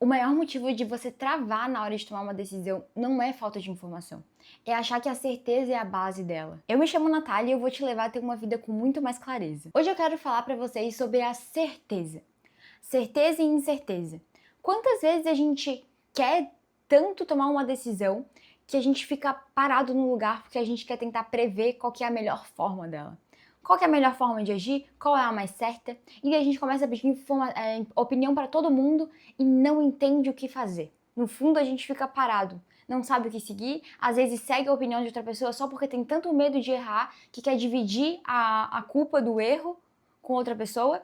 O maior motivo de você travar na hora de tomar uma decisão não é falta de informação, é achar que a certeza é a base dela. Eu me chamo Natália e eu vou te levar a ter uma vida com muito mais clareza. Hoje eu quero falar pra vocês sobre a certeza. Certeza e incerteza. Quantas vezes a gente quer tanto tomar uma decisão que a gente fica parado no lugar porque a gente quer tentar prever qual que é a melhor forma dela? Qual que é a melhor forma de agir? Qual é a mais certa? E a gente começa a pedir opinião para todo mundo e não entende o que fazer. No fundo, a gente fica parado, não sabe o que seguir, às vezes segue a opinião de outra pessoa só porque tem tanto medo de errar que quer dividir a culpa do erro com outra pessoa.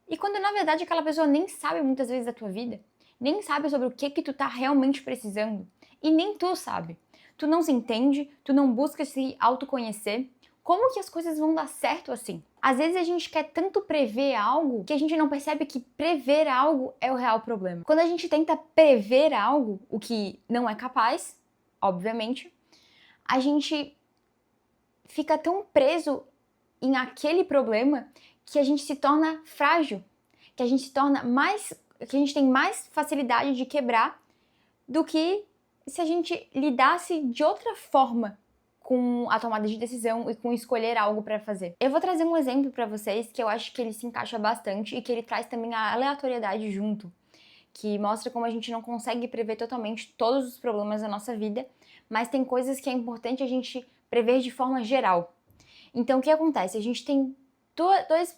E quando na verdade aquela pessoa nem sabe muitas vezes da tua vida, nem sabe sobre o que tu tá realmente precisando, e nem tu sabe. Tu não se entende, tu não busca se autoconhecer. Como que as coisas vão dar certo assim? Às vezes a gente quer tanto prever algo que a gente não percebe que prever algo é o real problema. Quando a gente tenta prever algo, o que não é capaz, obviamente, a gente fica tão preso em aquele problema que a gente se torna frágil, que a gente se torna mais, que a gente tem mais facilidade de quebrar do que se a gente lidasse de outra forma com a tomada de decisão e com escolher algo para fazer. Eu vou trazer um exemplo para vocês que eu acho que ele se encaixa bastante e que ele traz também a aleatoriedade junto, que mostra como a gente não consegue prever totalmente todos os problemas da nossa vida, mas tem coisas que é importante a gente prever de forma geral. Então, o que acontece? A gente tem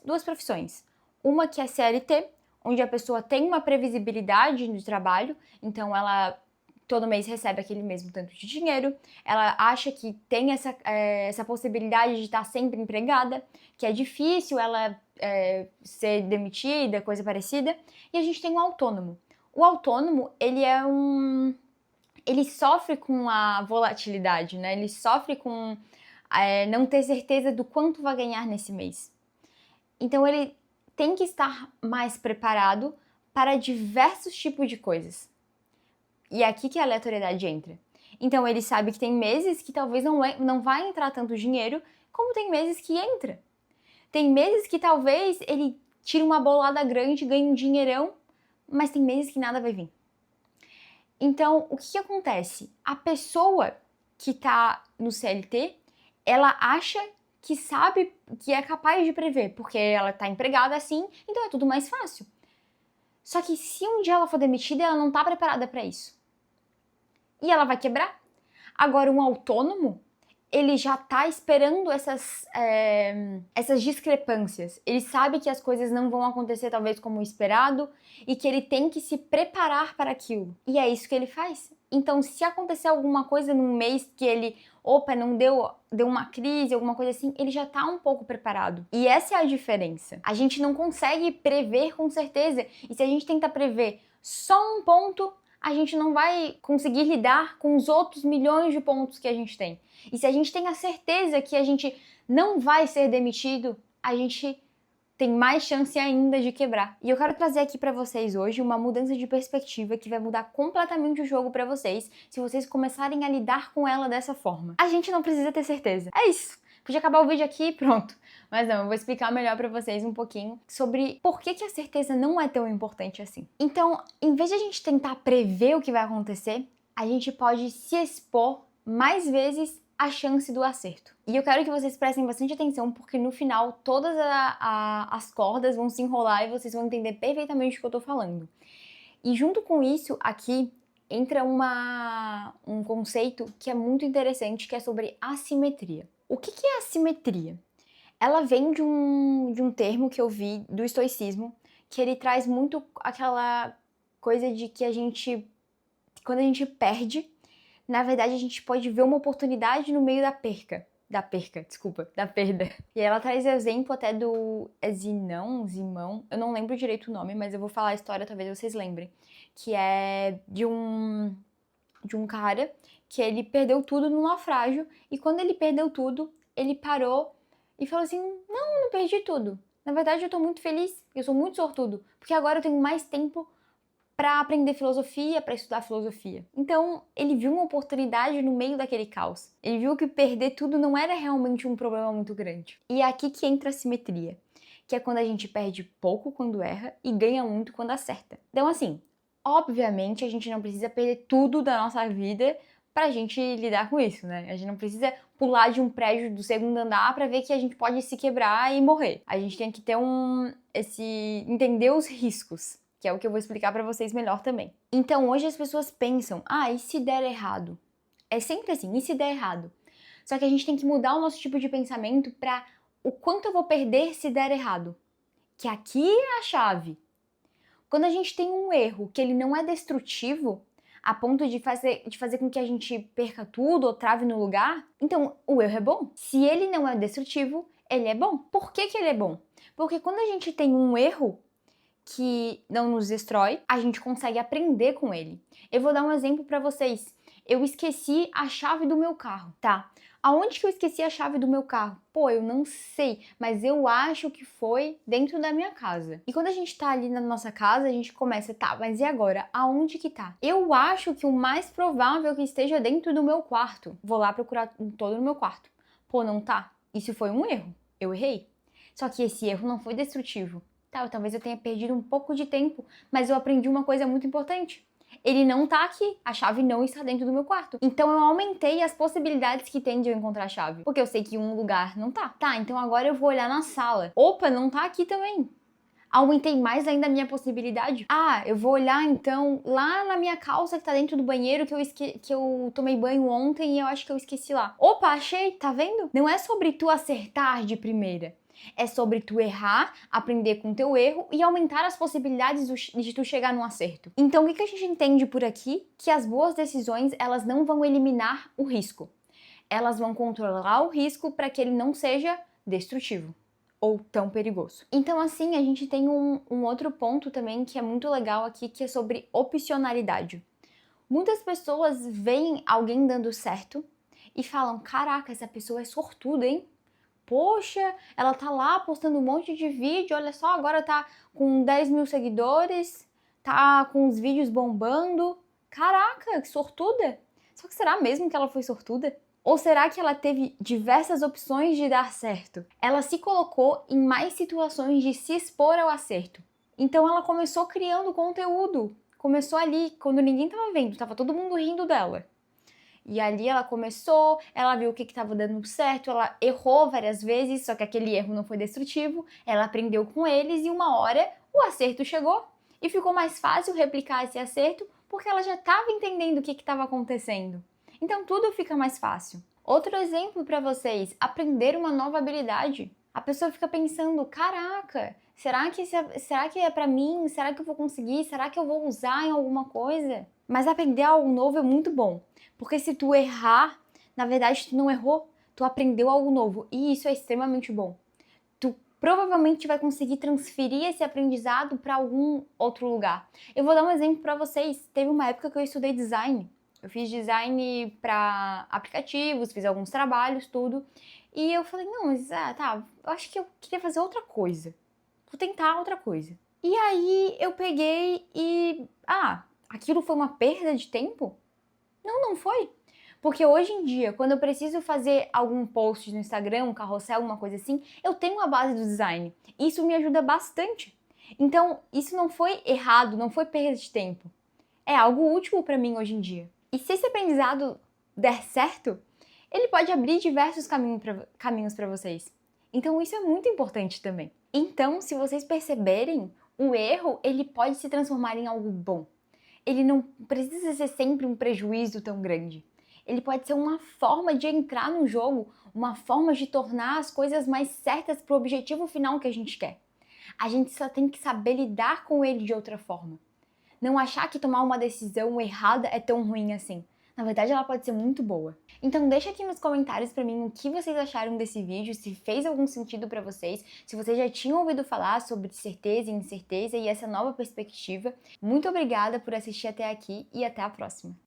duas profissões. Uma que é CLT, onde a pessoa tem uma previsibilidade de trabalho, então ela todo mês recebe aquele mesmo tanto de dinheiro, ela acha que tem essa possibilidade de estar sempre empregada, que é difícil ela ser demitida, coisa parecida, e a gente tem o autônomo. O autônomo, ele sofre com a volatilidade, né? Ele sofre com não ter certeza do quanto vai ganhar nesse mês. Então ele tem que estar mais preparado para diversos tipos de coisas. E é aqui que a aleatoriedade entra. Então ele sabe que tem meses que talvez não vai entrar tanto dinheiro, como tem meses que entra. Tem meses que talvez ele tire uma bolada grande, ganhe um dinheirão, mas tem meses que nada vai vir. Então, o que acontece? A pessoa que tá no CLT, ela acha que sabe, que é capaz de prever, porque ela tá empregada assim, então é tudo mais fácil. Só que se um dia ela for demitida, ela não tá preparada para isso. E ela vai quebrar. Agora, um autônomo, ele já tá esperando essas discrepâncias. Ele sabe que as coisas não vão acontecer talvez como esperado e que ele tem que se preparar para aquilo. E é isso que ele faz. Então, se acontecer alguma coisa num mês que ele, não deu uma crise, alguma coisa assim, ele já tá um pouco preparado. E essa é a diferença. A gente não consegue prever com certeza. E se a gente tenta prever só um ponto, a gente não vai conseguir lidar com os outros milhões de pontos que a gente tem. E se a gente tem a certeza que a gente não vai ser demitido, a gente tem mais chance ainda de quebrar. E eu quero trazer aqui pra vocês hoje uma mudança de perspectiva que vai mudar completamente o jogo pra vocês, se vocês começarem a lidar com ela dessa forma. A gente não precisa ter certeza. É isso. Podia acabar o vídeo aqui e pronto. Mas não, eu vou explicar melhor pra vocês um pouquinho sobre por que a certeza não é tão importante assim. Então, em vez de a gente tentar prever o que vai acontecer, a gente pode se expor mais vezes à chance do acerto. E eu quero que vocês prestem bastante atenção, porque no final todas as cordas vão se enrolar e vocês vão entender perfeitamente o que eu tô falando. E junto com isso, aqui entra um conceito que é muito interessante, que é sobre assimetria. O que é assimetria? Ela vem de um termo que eu vi do estoicismo, que ele traz muito aquela coisa de que quando a gente perde, na verdade a gente pode ver uma oportunidade no meio da perda. E ela traz exemplo até do Zimão, eu não lembro direito o nome, mas eu vou falar a história, talvez vocês lembrem, que é de um cara que ele perdeu tudo no naufrágio, e quando ele perdeu tudo, ele parou e falou assim, não perdi tudo. Na verdade, eu tô muito feliz, eu sou muito sortudo, porque agora eu tenho mais tempo para aprender filosofia, para estudar filosofia. Então, ele viu uma oportunidade no meio daquele caos. Ele viu que perder tudo não era realmente um problema muito grande. E é aqui que entra a simetria, que é quando a gente perde pouco quando erra e ganha muito quando acerta. Então, assim, Obviamente, a gente não precisa perder tudo da nossa vida pra gente lidar com isso, né? A gente não precisa pular de um prédio do segundo andar pra ver que a gente pode se quebrar e morrer. A gente tem que ter entender os riscos, que é o que eu vou explicar pra vocês melhor também. Então, hoje as pessoas pensam: "Ah, e se der errado?" É sempre assim, e se der errado? Só que a gente tem que mudar o nosso tipo de pensamento pra o quanto eu vou perder se der errado. Que aqui é a chave. Quando a gente tem um erro que ele não é destrutivo, a ponto de fazer com que a gente perca tudo ou trave no lugar, então o erro é bom. Se ele não é destrutivo, ele é bom. Por que que ele é bom? Porque quando a gente tem um erro que não nos destrói, a gente consegue aprender com ele. Eu vou dar um exemplo para vocês. Eu esqueci a chave do meu carro, tá? Aonde que eu esqueci a chave do meu carro? Pô, eu não sei, mas eu acho que foi dentro da minha casa. E quando a gente tá ali na nossa casa, a gente começa, tá, mas e agora? Aonde que tá? Eu acho que o mais provável é que esteja dentro do meu quarto. Vou lá procurar todo no meu quarto. Pô, não tá. Isso foi um erro. Eu errei. Só que esse erro não foi destrutivo. Tá, talvez eu tenha perdido um pouco de tempo, mas eu aprendi uma coisa muito importante. Ele não tá aqui, a chave não está dentro do meu quarto. Então eu aumentei as possibilidades que tem de eu encontrar a chave, porque eu sei que um lugar não tá. Tá, então agora eu vou olhar na sala. Opa, não tá aqui também. Aumentei mais ainda a minha possibilidade. Ah, eu vou olhar então lá na minha calça que tá dentro do banheiro que eu tomei banho ontem e eu acho que eu esqueci lá. Opa, achei, tá vendo? Não é sobre tu acertar de primeira. É sobre tu errar, aprender com teu erro e aumentar as possibilidades de tu chegar no acerto. Então, o que a gente entende por aqui? Que as boas decisões, elas não vão eliminar o risco. Elas vão controlar o risco para que ele não seja destrutivo ou tão perigoso. Então, assim, a gente tem um outro ponto também que é muito legal aqui, que é sobre opcionalidade. Muitas pessoas veem alguém dando certo e falam: caraca, essa pessoa é sortuda, hein? Poxa, ela tá lá postando um monte de vídeo, olha só, agora tá com 10 mil seguidores, tá com os vídeos bombando. Caraca, que sortuda! Só que será mesmo que ela foi sortuda? Ou será que ela teve diversas opções de dar certo? Ela se colocou em mais situações de se expor ao acerto. Então ela começou criando conteúdo. Começou ali, quando ninguém tava vendo, tava todo mundo rindo dela. E ali ela começou, ela viu o que estava dando certo, ela errou várias vezes, só que aquele erro não foi destrutivo, ela aprendeu com eles e uma hora o acerto chegou e ficou mais fácil replicar esse acerto porque ela já estava entendendo o que estava acontecendo. Então tudo fica mais fácil. Outro exemplo para vocês, aprender uma nova habilidade. A pessoa fica pensando, caraca, será que é para mim? Será que eu vou conseguir? Será que eu vou usar em alguma coisa? Mas aprender algo novo é muito bom, porque se tu errar, na verdade tu não errou, tu aprendeu algo novo e isso é extremamente bom. Tu provavelmente vai conseguir transferir esse aprendizado para algum outro lugar. Eu vou dar um exemplo para vocês. Teve uma época que eu estudei design. Eu fiz design para aplicativos, fiz alguns trabalhos, tudo. E eu falei, não, mas tá, eu acho que eu queria fazer outra coisa. Vou tentar outra coisa. E aí eu peguei e aquilo foi uma perda de tempo? Não, não foi. Porque hoje em dia, quando eu preciso fazer algum post no Instagram, um carrossel, alguma coisa assim, eu tenho a base do design. Isso me ajuda bastante. Então, isso não foi errado, não foi perda de tempo. É algo útil para mim hoje em dia. E se esse aprendizado der certo, ele pode abrir diversos caminhos para vocês. Então, isso é muito importante também. Então, se vocês perceberem, o erro, ele pode se transformar em algo bom. Ele não precisa ser sempre um prejuízo tão grande. Ele pode ser uma forma de entrar no jogo, uma forma de tornar as coisas mais certas para o objetivo final que a gente quer. A gente só tem que saber lidar com ele de outra forma. Não achar que tomar uma decisão errada é tão ruim assim. Na verdade, ela pode ser muito boa. Então deixa aqui nos comentários pra mim o que vocês acharam desse vídeo, se fez algum sentido pra vocês, se vocês já tinham ouvido falar sobre certeza e incerteza e essa nova perspectiva. Muito obrigada por assistir até aqui e até a próxima.